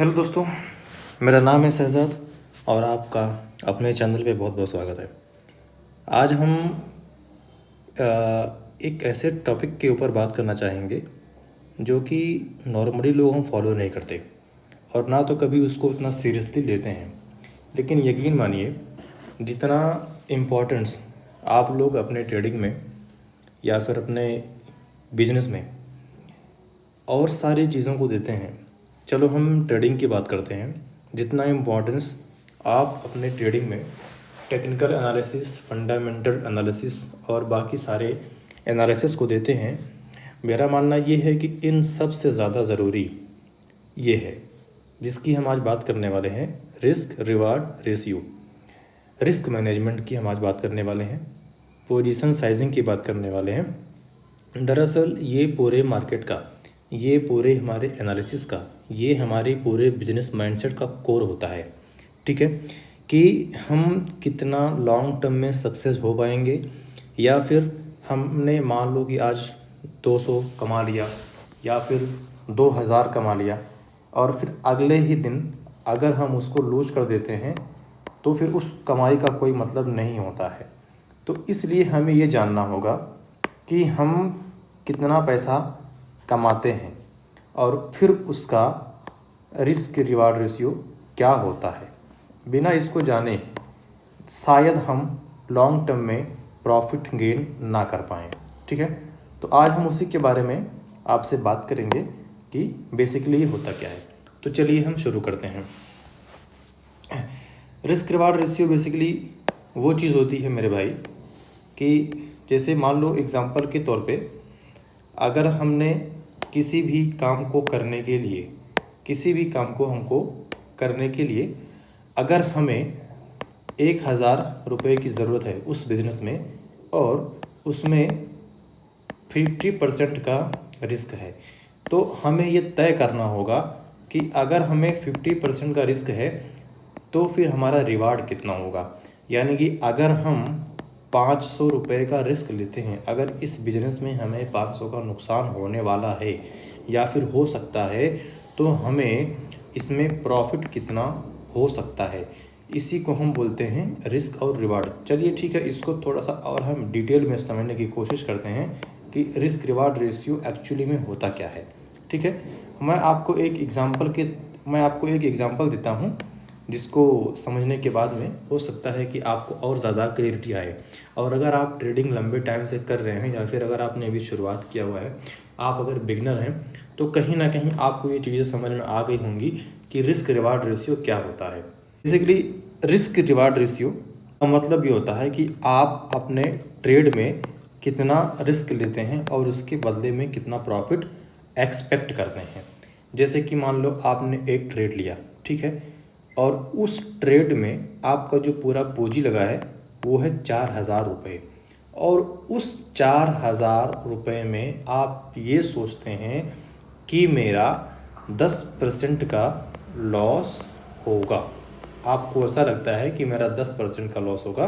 Hello दोस्तों, मेरा नाम है शहजाद और आपका अपने चैनल पे बहुत बहुत स्वागत है। आज हम एक ऐसे टॉपिक के ऊपर बात करना चाहेंगे जो कि नॉर्मली लोग हम फॉलो नहीं करते और ना तो कभी उसको उतना सीरियसली लेते हैं। लेकिन यकीन मानिए, जितना इम्पोर्टेंस आप लोग अपने ट्रेडिंग में या फिर अपने बिजनेस में और सारी चीज़ों को देते हैं, चलो हम ट्रेडिंग की बात करते हैं, जितना इम्पोर्टेंस आप अपने ट्रेडिंग में टेक्निकल एनालिसिस, फंडामेंटल एनालिसिस और बाकी सारे एनालिसिस को देते हैं, मेरा मानना ये है कि इन सब से ज़्यादा ज़रूरी ये है जिसकी हम आज बात करने वाले हैं, risk reward ratio. Risk management की हम आज बात करने वाले हैं, पोजीशन साइजिंग की बात करने वाले हैं। दरअसल ये पूरे मार्केट का, ये पूरे हमारे एनालिसिस का, ये हमारे पूरे बिजनेस माइंडसेट का कोर होता है। ठीक है, कि हम कितना लॉन्ग टर्म में सक्सेस हो पाएंगे, या फिर हमने मान लो कि आज 200 कमा लिया या फिर 2000 कमा लिया और फिर अगले ही दिन अगर हम उसको लूज कर देते हैं तो फिर उस कमाई का कोई मतलब नहीं होता है। तो इसलिए हमें ये जानना होगा कि हम कितना पैसा कमाते हैं और फिर उसका रिस्क रिवार्ड रेशियो क्या होता है। बिना इसको जाने शायद हम लॉन्ग टर्म में प्रॉफिट गेन ना कर पाएँ। ठीक है, तो आज हम उसी के बारे में आपसे बात करेंगे कि बेसिकली ये होता क्या है। तो चलिए हम शुरू करते हैं। रिस्क रिवार्ड रेशियो बेसिकली वो चीज़ होती है मेरे भाई कि जैसे मान लो एग्जांपल के तौर पे, अगर हमने किसी भी काम को करने के लिए, किसी भी काम को हमको करने के लिए अगर हमें 1000 रुपये की ज़रूरत है उस बिज़नेस में और उसमें 50% का रिस्क है, तो हमें ये तय करना होगा कि अगर हमें 50% का रिस्क है तो फिर हमारा रिवार्ड कितना होगा। यानी कि अगर हम 500 रुपये का रिस्क लेते हैं, अगर इस बिज़नेस में हमें 500 का नुकसान होने वाला है या फिर हो सकता है, तो हमें इसमें प्रॉफिट कितना हो सकता है, इसी को हम बोलते हैं रिस्क और रिवार्ड। चलिए ठीक है, इसको थोड़ा सा और हम डिटेल में समझने की कोशिश करते हैं कि रिस्क रिवार्ड रेशियो एक्चुअली में होता क्या है। ठीक है, मैं आपको एक एग्जांपल देता हूँ जिसको समझने के बाद में हो सकता है कि आपको और ज़्यादा क्लियरिटी आए। और अगर आप ट्रेडिंग लंबे टाइम से कर रहे हैं या फिर अगर आपने अभी शुरुआत किया हुआ है, आप अगर बिगनर हैं, तो कहीं ना कहीं आपको ये चीज़ें समझ में आ गई होंगी कि रिस्क रिवार्ड रेशियो क्या होता है। बेसिकली रिस्क रिवार्ड रेशियो का मतलब ये होता है कि आप अपने ट्रेड में कितना रिस्क लेते हैं और उसके बदले में कितना प्रॉफिट एक्सपेक्ट करते हैं। जैसे कि मान लो आपने एक ट्रेड लिया, ठीक है, और उस ट्रेड में आपका जो पूरा पूंजी लगा है वो है 4000 रुपये, और उस 4000 रुपये में आप ये सोचते हैं कि मेरा 10% का लॉस होगा। आपको ऐसा लगता है कि मेरा 10% का लॉस होगा,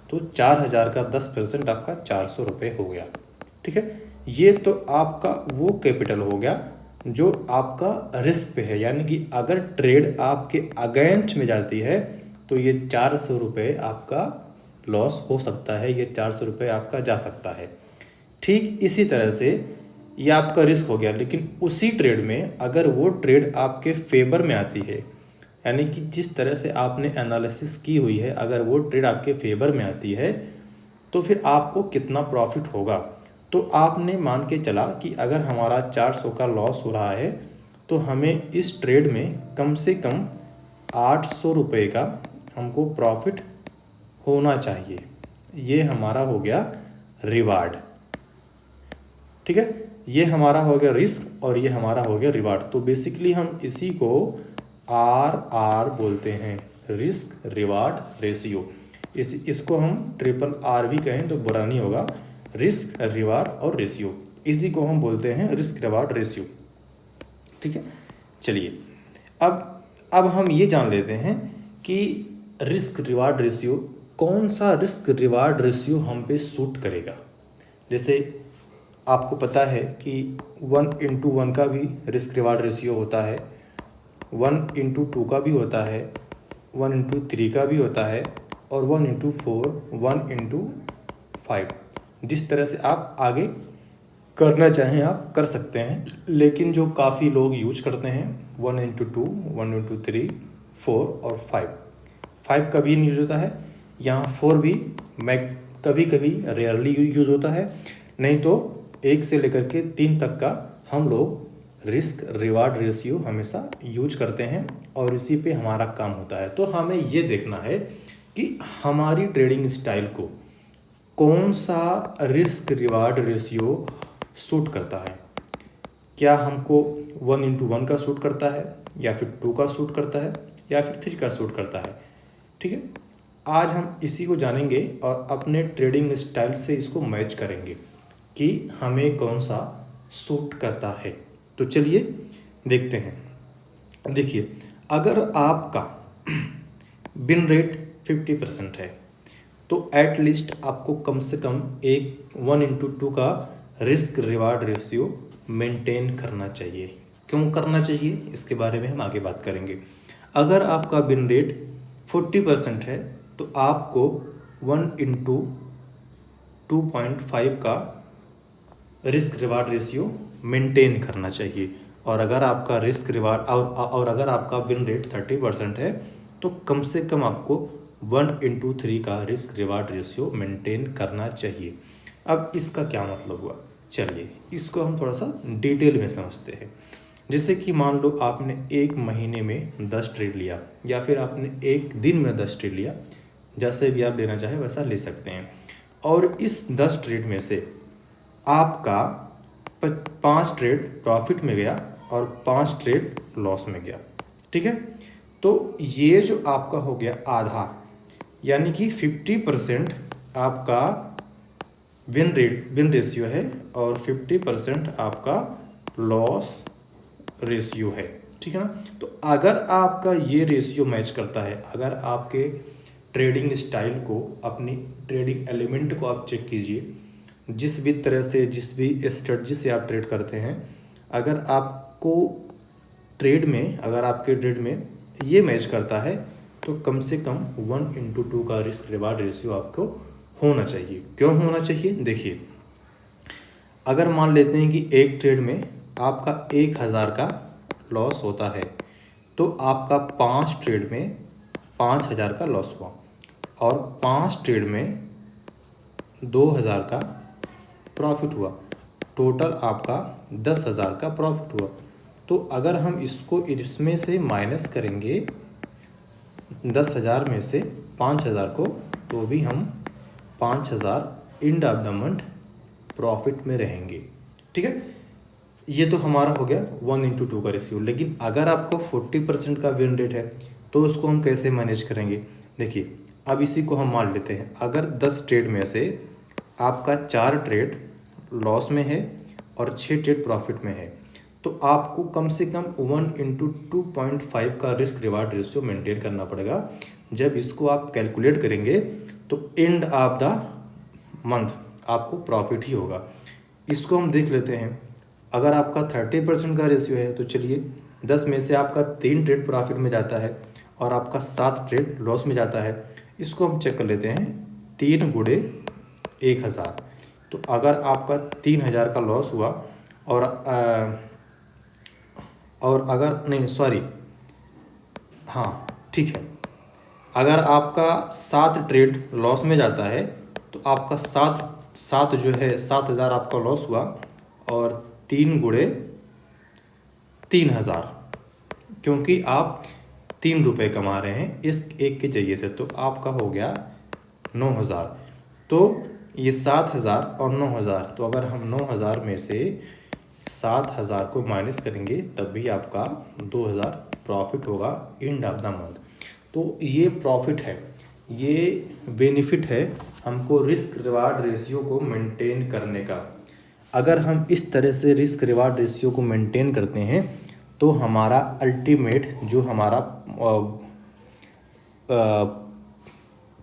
तो 4000 का 10% आपका 400 रुपये हो गया। ठीक है, ये तो आपका वो कैपिटल हो गया जो आपका रिस्क पे है। यानी कि अगर ट्रेड आपके अगेंस्ट में जाती है तो ये 400 रुपये आपका लॉस हो सकता है, ये 400 रुपये आपका जा सकता है। ठीक इसी तरह से ये आपका रिस्क हो गया। लेकिन उसी ट्रेड में अगर वो ट्रेड आपके फेवर में आती है, यानी कि जिस तरह से आपने एनालिसिस की हुई है, अगर वो ट्रेड आपके फेवर में आती है तो फिर आपको कितना प्रॉफिट होगा। तो आपने मान के चला कि अगर हमारा 400 का लॉस हो रहा है तो हमें इस ट्रेड में कम से कम 800 रुपये का हमको प्रॉफिट होना चाहिए। ये हमारा हो गया रिवार्ड। ठीक है, ये हमारा हो गया रिस्क और ये हमारा हो गया रिवार्ड। तो बेसिकली हम इसी को RR बोलते हैं, रिस्क रिवार्ड रेशियो। इसको हम RRR भी कहें तो बुरा नहीं होगा। रिस्क रिवार्ड और रेशियो, इसी को हम बोलते हैं रिस्क रिवार्ड रेशियो। ठीक है, चलिए अब हम ये जान लेते हैं कि रिस्क रिवार्ड रेशियो, कौन सा रिस्क रिवार्ड रेशियो हम पे सूट करेगा। जैसे आपको पता है कि 1:1 का भी रिस्क रिवार्ड रेशियो होता है, 1/2 का भी होता है, 1/3 का भी होता है, और 1/4, 1/5। जिस तरह से आप आगे करना चाहें आप कर सकते हैं, लेकिन जो काफ़ी लोग यूज करते हैं 1/2, 1/3, 4 और 5। 5 कभी नहीं यूज होता है, यहाँ 4 भी मैं कभी कभी रेयरली यूज होता है, नहीं तो 1 से लेकर के 3 तक का हम लोग रिस्क रिवार्ड रेशियो हमेशा यूज करते हैं और इसी पे हमारा काम होता है। तो हमें ये देखना है कि हमारी ट्रेडिंग स्टाइल को कौन सा रिस्क रिवार्ड रेशियो सूट करता है। क्या हमको 1/1 का सूट करता है, या फिर 2 का सूट करता है, या फिर 3 का सूट करता है। ठीक है, आज हम इसी को जानेंगे और अपने ट्रेडिंग स्टाइल से इसको मैच करेंगे कि हमें कौन सा सूट करता है। तो चलिए देखते हैं। देखिए, अगर आपका विन रेट 50% है तो एटलीस्ट आपको कम से कम एक 1/2 का रिस्क रिवार्ड रेशियो मेंटेन करना चाहिए। क्यों करना चाहिए इसके बारे में हम आगे बात करेंगे। अगर आपका विन रेट 40% है तो आपको 1/2.5 का रिस्क रिवार्ड रेशियो मेंटेन करना चाहिए। और अगर आपका रिस्क रिवार्ड और अगर आपका विन रेट 30% है तो कम से कम आपको 1/3 का रिस्क रिवार्ड रेशियो मेंटेन करना चाहिए। अब इसका क्या मतलब हुआ, चलिए इसको हम थोड़ा सा डिटेल में समझते हैं। जैसे कि मान लो आपने एक महीने में 10 ट्रेड लिया, या फिर आपने एक दिन में 10 ट्रेड लिया, जैसे भी आप लेना चाहें वैसा ले सकते हैं। और इस 10 ट्रेड में से आपका 5 ट्रेड प्रॉफिट में गया और 5 ट्रेड लॉस में गया। ठीक है, तो ये जो आपका हो गया आधा, यानी कि 50% आपका विन रेशियो है और 50% आपका लॉस रेशियो है। ठीक है ना। तो अगर आपका ये रेशियो मैच करता है, अगर आपके ट्रेडिंग स्टाइल को, अपनी ट्रेडिंग एलिमेंट को आप चेक कीजिए, जिस भी तरह से, जिस भी स्ट्रेटजी से आप ट्रेड करते हैं, अगर आपको ट्रेड में, अगर आपके ट्रेड में ये मैच करता है तो कम से कम 1/2 का रिस्क रिवार्ड रेशियो आपको होना चाहिए। क्यों होना चाहिए, देखिए अगर मान लेते हैं कि एक ट्रेड में आपका 1000 का लॉस होता है तो आपका 5 ट्रेड में 5000 का लॉस हुआ और 5 ट्रेड में 2000 का प्रॉफिट हुआ, टोटल आपका 10,000 का प्रॉफिट हुआ। तो अगर हम इसको इसमें से माइनस करेंगे 10,000 में से 5,000 को, तो भी हम 5,000 end of the month profit में रहेंगे। ठीक है, ये तो हमारा हो गया 1/2 का रेशियो। लेकिन अगर आपको 40% का विन रेट है तो उसको हम कैसे मैनेज करेंगे। देखिए, अब इसी को हम मान लेते हैं, अगर 10 ट्रेड में से आपका 4 ट्रेड लॉस में है और 6 ट्रेड प्रॉफिट में है, तो आपको कम से कम 1/2.5 का रिस्क रिवार्ड रेशियो मेंटेन करना पड़ेगा। जब इसको आप कैलकुलेट करेंगे तो एंड ऑफ द मंथ आपको प्रॉफिट ही होगा। इसको हम देख लेते हैं। अगर आपका 30% का रेशियो है तो चलिए 10 में से आपका 3 ट्रेड प्रॉफिट में जाता है और आपका 7 ट्रेड लॉस में जाता है। इसको हम चेक कर लेते हैं, 3 गुणे 1000। तो अगर आपका 3000 का लॉस हुआ और अगर नहीं, सॉरी, हाँ ठीक है, अगर आपका 7 ट्रेड लॉस में जाता है तो आपका 7 जो है 7000 आपका लॉस हुआ और 3 गुणे 3000, क्योंकि आप 3 रुपये कमा रहे हैं इस एक के जरिए से, तो आपका हो गया 9000। तो ये 7000 और 9000, तो अगर हम 9000 में से 7000 को माइनस करेंगे तब भी आपका 2000 प्रॉफिट होगा एंड ऑफ द मंथ। तो ये प्रॉफिट है, ये बेनिफिट है हमको रिस्क रिवार्ड रेशियो को मेंटेन करने का। अगर हम इस तरह से रिस्क रिवार्ड रेशियो को मेंटेन करते हैं तो हमारा अल्टीमेट जो हमारा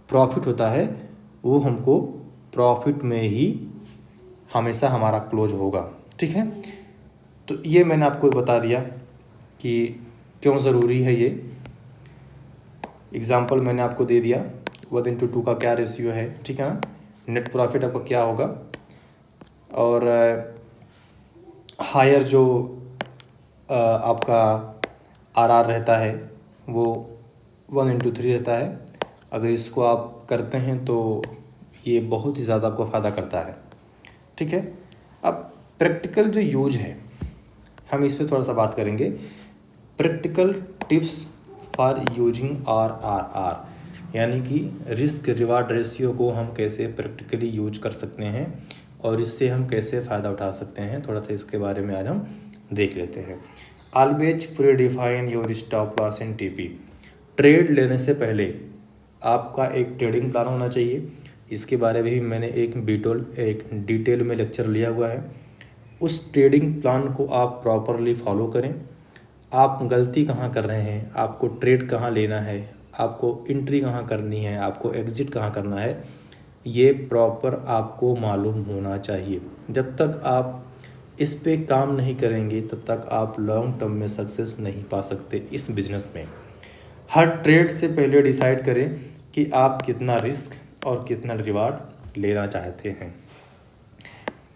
प्रॉफिट होता है वो हमको प्रॉफिट में ही हमेशा हमारा क्लोज होगा। ठीक है, तो ये मैंने आपको बता दिया कि क्यों ज़रूरी है ये एग्ज़ाम्पल मैंने आपको दे दिया। 1:2 का क्या रेशियो है, ठीक है ना। नेट प्रॉफिट आपका क्या होगा, और हायर जो आपका आरआर रहता है वो 1:3 रहता है। अगर इसको आप करते हैं तो ये बहुत ही ज़्यादा आपको फ़ायदा करता है, ठीक है। अब प्रैक्टिकल जो यूज है हम इस पर थोड़ा सा बात करेंगे। Practical tips for using RRR, यानी कि रिस्क रिवार्ड रेशियो को हम कैसे प्रैक्टिकली यूज कर सकते हैं और इससे हम कैसे फ़ायदा उठा सकते हैं, थोड़ा सा इसके बारे में आज हम देख लेते हैं। Always pre define your stop loss in TP। Trade लेने से पहले आपका एक ट्रेडिंग प्लान होना चाहिए। इसके बारे में भी मैंने एक डिटेल में लेक्चर लिया हुआ है। उस ट्रेडिंग प्लान को आप प्रॉपरली फॉलो करें। आप गलती कहाँ कर रहे हैं, आपको ट्रेड कहाँ लेना है, आपको एंट्री कहाँ करनी है, आपको एग्ज़िट कहाँ करना है, ये प्रॉपर आपको मालूम होना चाहिए। जब तक आप इस पे काम नहीं करेंगे तब तक आप लॉन्ग टर्म में सक्सेस नहीं पा सकते इस बिज़नेस में। हर ट्रेड से पहले डिसाइड करें कि आप कितना रिस्क और कितना रिवार्ड लेना चाहते हैं।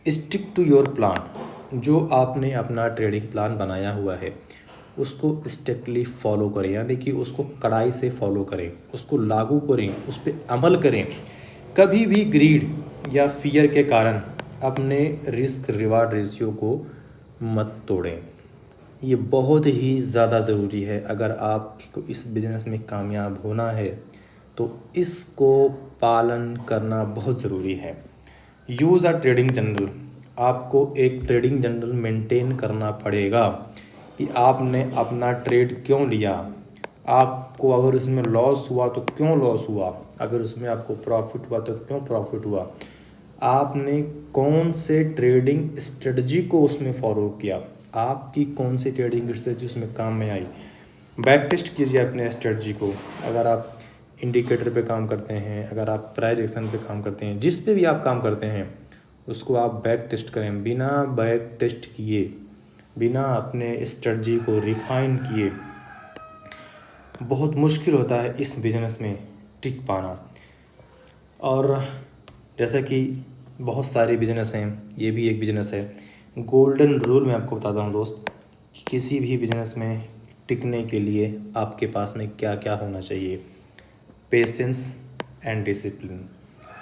Stick to your plan. जो आपने अपना ट्रेडिंग प्लान बनाया हुआ है उसको स्ट्रिक्टली फॉलो करें, यानी कि उसको कड़ाई से फॉलो करें, उसको लागू करें, उस पर अमल करें। कभी भी ग्रीड या फियर के कारण अपने रिस्क रिवार्ड रेशियो को मत तोड़ें। ये बहुत ही ज़्यादा ज़रूरी है। अगर आपको इस बिज़नेस में कामयाब होना है तो इसको पालन करना बहुत ज़रूरी है। यूज़ अ ट्रेडिंग जर्नल। आपको एक ट्रेडिंग जर्नल मेंटेन करना पड़ेगा कि आपने अपना ट्रेड क्यों लिया, आपको अगर उसमें लॉस हुआ तो क्यों लॉस हुआ, अगर उसमें आपको प्रॉफिट हुआ तो क्यों प्रॉफिट हुआ, आपने कौन से ट्रेडिंग स्ट्रेटजी को उसमें फॉलो किया, आपकी कौन सी ट्रेडिंग स्ट्रेटजी उसमें काम में आई। बैक टेस्ट कीजिए अपने स्ट्रेटजी को। अगर आप इंडिकेटर पे काम करते हैं, अगर आप प्राइस एक्शन पे काम करते हैं, जिस पे भी आप काम करते हैं उसको आप बैक टेस्ट करें। बिना बैक टेस्ट किए, बिना अपने स्ट्रेटजी को रिफाइन किए बहुत मुश्किल होता है इस बिज़नेस में टिक पाना। और जैसा कि बहुत सारे बिज़नेस हैं, ये भी एक बिज़नेस है। गोल्डन रूल मैं आपको बताता हूँ दोस्त कि किसी भी बिज़नेस में टिकने के लिए आपके पास में क्या क्या होना चाहिए। Patience and discipline.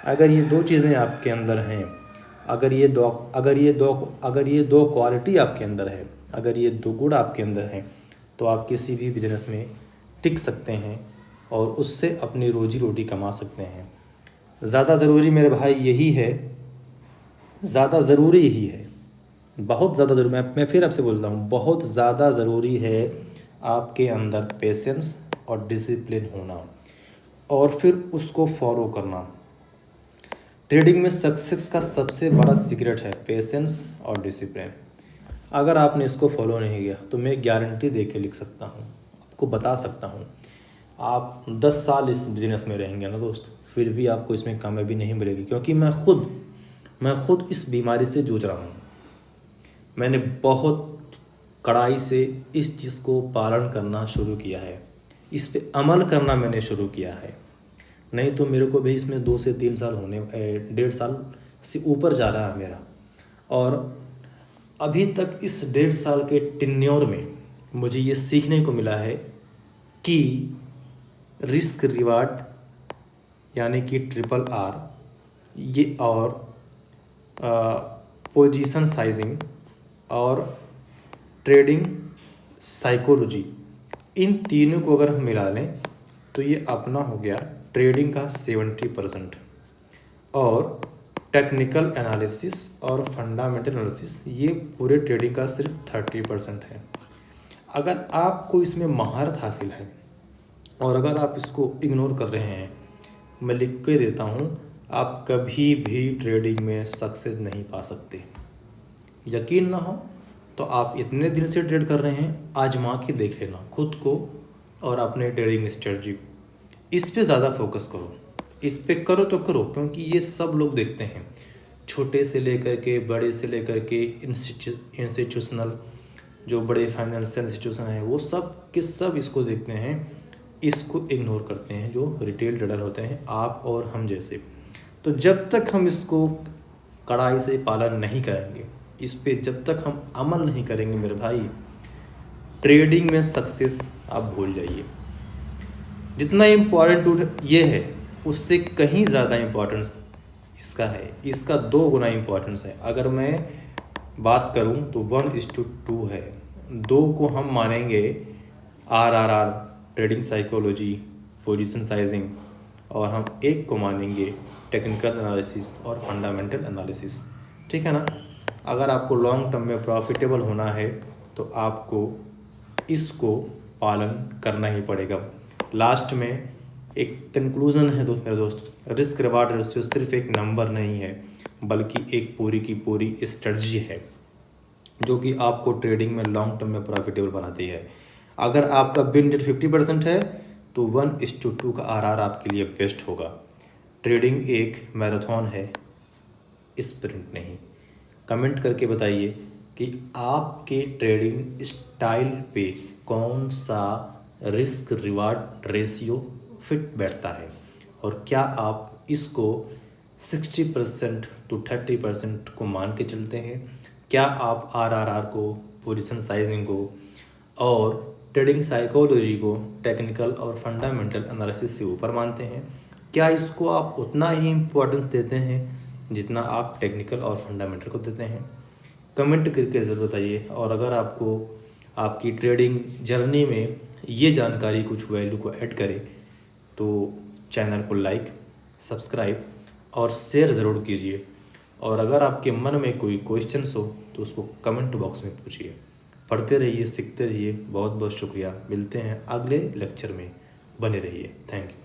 अगर ये दो चीज़ें आपके अंदर हैं, अगर ये दो क्वालिटी आपके अंदर है, अगर ये दो गुण आपके अंदर हैं तो आप किसी भी बिज़नेस में टिक सकते हैं और उससे अपनी रोजी रोटी कमा सकते हैं। ज़्यादा ज़रूरी मेरे भाई यही है, ज़्यादा ज़रूरी यही है, बहुत ज़्यादा ज़रूरी। मैं फिर आपसे बोल रहा हूँ, बहुत ज़्यादा ज़रूरी है आपके अंदर पेशेंस और डिसिप्लिन होना और फिर उसको फॉलो करना। ट्रेडिंग में सक्सेस का सबसे बड़ा सीक्रेट है पेशेंस और डिसिप्लिन। अगर आपने इसको फॉलो नहीं किया तो मैं गारंटी दे के लिख सकता हूँ, आपको बता सकता हूँ, आप 10 साल इस बिज़नेस में रहेंगे ना दोस्त, फिर भी आपको इसमें कामयाबी नहीं मिलेगी। क्योंकि मैं खुद इस बीमारी से जूझ रहा हूँ। मैंने बहुत कड़ाई से इस चीज़ को पालन करना शुरू किया है, इस पे अमल करना मैंने शुरू किया है। नहीं तो मेरे को भी इसमें 2 से 3 साल होने 1.5 साल से ऊपर जा रहा है मेरा। और अभी तक इस 1.5 साल के टेन्योर में मुझे ये सीखने को मिला है कि रिस्क रिवार्ड यानी कि RRR ये और पोजीशन साइजिंग और ट्रेडिंग साइकोलॉजी, इन तीनों को अगर हम मिला लें तो ये अपना हो गया ट्रेडिंग का 70% और टेक्निकल एनालिसिस और फंडामेंटल एनालिसिस ये पूरे ट्रेडिंग का सिर्फ 30% है। अगर आपको इसमें महारत हासिल है और अगर आप इसको इग्नोर कर रहे हैं, मैं लिख के देता हूँ, आप कभी भी ट्रेडिंग में सक्सेस नहीं पा सकते। यकीन ना हो तो आप इतने दिन से ट्रेड कर रहे हैं, आजमा के देख लेना खुद को और अपने ट्रेडिंग स्ट्रेटजी को। इस पे ज़्यादा फोकस करो, इस पे करो तो करो, क्योंकि ये सब लोग देखते हैं, छोटे से लेकर के बड़े से लेकर के इंस्टीट्यूशनल जो बड़े फाइनेंशियल इंस्टीट्यूशन है वो सब के सब इसको देखते हैं, इसको इग्नोर करते हैं जो रिटेल ट्रेडर होते हैं, आप और हम जैसे। तो जब तक हम इसको कड़ाई से पालन नहीं करेंगे, इस पे जब तक हम अमल नहीं करेंगे मेरे भाई, ट्रेडिंग में सक्सेस आप भूल जाइए। जितना इम्पोर्टेंट टूल ये है उससे कहीं ज़्यादा इम्पोर्टेंस इसका है, इसका 2 गुना इम्पोर्टेंस है। अगर मैं बात करूं तो 1:2 है। 2 को हम मानेंगे RRR trading psychology, position sizing, और हम 1 को मानेंगे टेक्निकल एनालिसिस और फंडामेंटल एनालिसिस। ठीक है ना। अगर आपको लॉन्ग टर्म में प्रॉफिटेबल होना है तो आपको इसको पालन करना ही पड़ेगा। लास्ट में एक कंक्लूज़न है मेरे दोस्त, रिस्क रिवार्ड रेशियो सिर्फ एक नंबर नहीं है बल्कि एक पूरी की पूरी स्ट्रेटजी है जो कि आपको ट्रेडिंग में लॉन्ग टर्म में प्रॉफिटेबल बनाती है। अगर आपका विन रेट 50% है तो 1:2 का RR आपके लिए बेस्ट होगा। ट्रेडिंग एक मैराथन है, स्प्रिंट नहीं। कमेंट करके बताइए कि आपके ट्रेडिंग स्टाइल पे कौन सा रिस्क रिवार्ड रेशियो फिट बैठता है और क्या आप इसको 60% to 30% को मान के चलते हैं। क्या आप RRR को, पोजीशन साइजिंग को और ट्रेडिंग साइकोलॉजी को टेक्निकल और फंडामेंटल एनालिसिस से ऊपर मानते हैं। क्या इसको आप उतना ही इम्पोर्टेंस देते हैं जितना आप टेक्निकल और फंडामेंटल को देते हैं। कमेंट करके ज़रूर बताइए। और अगर आपको आपकी ट्रेडिंग जर्नी में ये जानकारी कुछ वैल्यू को ऐड करे तो चैनल को लाइक, सब्सक्राइब और शेयर ज़रूर कीजिए। और अगर आपके मन में कोई क्वेश्चंस हो तो उसको कमेंट बॉक्स में पूछिए। पढ़ते रहिए, सीखते रहिए। बहुत बहुत शुक्रिया। मिलते हैं अगले लेक्चर में, बने रहिए। Thank you.